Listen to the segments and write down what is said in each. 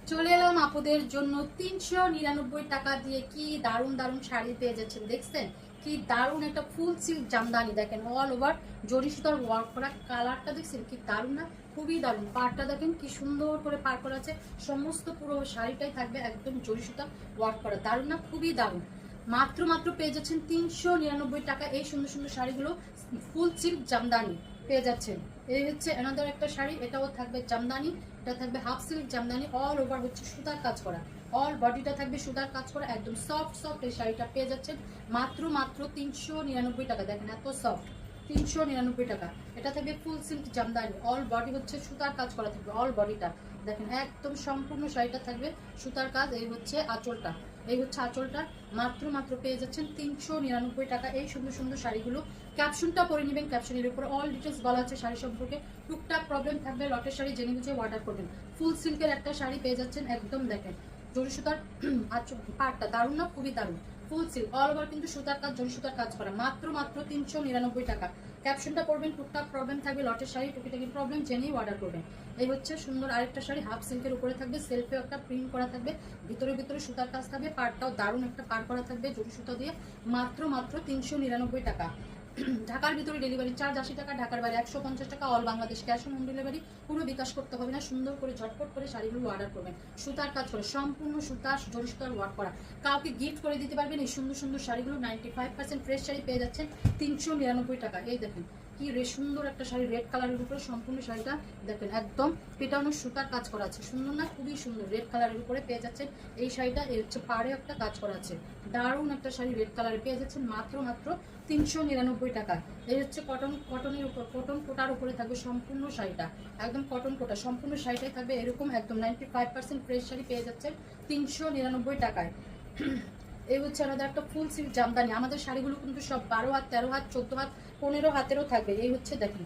চলে এলাম আপুদের জন্য 399 টাকা দিয়ে কি দারুণ দারুণ শাড়ি পেয়ে যাচ্ছেন। দেখছেন কি দারুণ একটা ফুল সিল্ক জামদানি, দেখেন অল ওভার জরি সুতার ওয়ার্ক করা, কালারটা দেখছেন কি দারুণ না, খুবই দারুণ। পাড়টা দেখেন কি সুন্দর করে পার করা আছে, সমস্ত পুরো শাড়িটাই থাকবে একদম জরি সুতার ওয়ার্ক করা, দারুণ না, খুবই দারুণ। মাত্র মাত্র পেয়ে যাচ্ছেন 399 টাকা এই সুন্দর সুন্দর শাড়িগুলো, ফুল সিল্ক জামদানি পেয়ে যাচ্ছেন। এই হচ্ছে অ্যানাদার একটা শাড়ি, এটাও থাকবে জামদানি, এটা থাকবে half silk Jamdani, all over হচ্ছে সুতার কাজ করা, অল বডিটা থাকবে সুতার কাজ করা, একদম সফট সফট এই শাড়িটা পেয়ে যাচ্ছেন মাত্র মাত্র 399 টাকা। দেখেন এত সফট, 399 টাকা। এটা থাকবে ফুল সিল্ক জামদানি, অল বডি হচ্ছে সুতার কাজ করা থাকবে, অল বডিটা দেখেন একদম সম্পূর্ণ শাড়িটা থাকবে সুতার কাজ। এই হচ্ছে আঁচলটা, এই হচ্ছে আঁচলটা। মাত্র মাত্র পেয়ে যাচ্ছেন 399 টাকা এই সুন্দর সুন্দর শাড়িগুলো। ক্যাপশনটা পরে নেবেন, ক্যাপশনের উপর অল ডিটেলস বলা আছে শাড়ি সম্পর্কে। টুকটাক প্রবলেম থাকবে, লটের শাড়ি জেনে বুঝে অর্ডার করবেন। ফুল সিল্কের একটা শাড়ি পেয়ে যাচ্ছেন একদম, দেখেন জরি সুতার পাটটা দারুণ না, খুবই দারুণ। ফুল সিল্ক অল ওভার কিন্তু সুতার কাজ, জরি সুতার কাজ করা, মাত্র মাত্র 399 টাকা। ক্যাপশনটা পড়বেন, টুকটাক প্রবলেম থাকবে, লটের শাড়ি টুকিটাকি প্রবলেম জেনেই অর্ডার করবেন। এই হচ্ছে সুন্দর আরেকটা শাড়ি, হাফ সিল্কের উপরে থাকবে, সেলফে একটা প্রিন্ট করা থাকবে, ভিতরে ভিতরে সুতার কাজ থাকবে, পাড়টাও দারুণ একটা পার করা থাকবে জরি সুতা দিয়ে, মাত্র মাত্র 399 টাকা। ঢাকার ভিতরে ডেলিভারি চার্জ 80 টাকা, ঢাকার বাইরে 150 টাকা, all Bangladesh cash on home delivery. পুরো বিকাশ করতে হবে না, সুন্দর করে ঝটপট করে শাড়িগুলো অর্ডার করবেন। সুতার কাজ করে সম্পূর্ণ সুতার জরি সুতার ওয়ার্ক করা, কাউকে গিফট করে দিতে পারবেন এই সুন্দর সুন্দর শাড়িগুলো। 95% ফ্রেশ শাড়ি পেয়ে যাচ্ছেন 399 টাকা। এই দেখেন কি সুন্দর একটা শাড়ি, রেড কালারের উপরে সম্পূর্ণ শাড়িটা দেখেন একদম পেটানো সুতার কাজ করা আছে, সুন্দর না, খুবই সুন্দর। রেড কালারের উপরে পেয়ে যাচ্ছেন এই শাড়িটা, এই হচ্ছে পাড়ে একটা কাজ করা আছে, দারুণ একটা শাড়ি রেড কালারে পেয়ে যাচ্ছেন মাত্র মাত্র 399 টাকা। এই হচ্ছে কটনের উপর, কটন কোটার উপরে থাকবে সম্পূর্ণ শাড়িটা, একদম কটন কোটা সম্পূর্ণ শাড়িটাই থাকবে এরকম একদম 95% ফ্রেশ শাড়ি পেয়ে যাচ্ছেন 399 টাকায়। এই হচ্ছে আমাদের একটা ফুল সিল্ক জামদানি। আমাদের শাড়িগুলো কিন্তু সব 12 হাত, 13 হাত, 14 হাত, 15 হাতেরও থাকবে। এই হচ্ছে দেখেন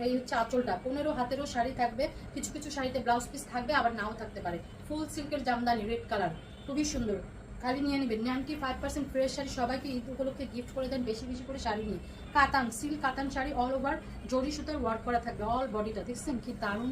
এই হচ্ছে আঁচলটা, 15 হাতেরও শাড়ি থাকবে, কিছু কিছু শাড়িতে ব্লাউজ পিস থাকবে, আবার নাও থাকতে পারে। ফুল সিল্কের জামদানি, রেড কালার, খুবই সুন্দর। খালি নিয়ে নেবেন। 95% ফ্রেশ শাড়ি, সবাইকে ঈদ উপলক্ষে গিফট করে দেন বেশি বেশি করে শাড়ি নিয়ে। কাতান সিল্ক কাতান শাড়ি, অল ওভার জরি সুতার ওয়ার্ক করা থাকবে, অল বডিটা দেখছেন কি দারুণ।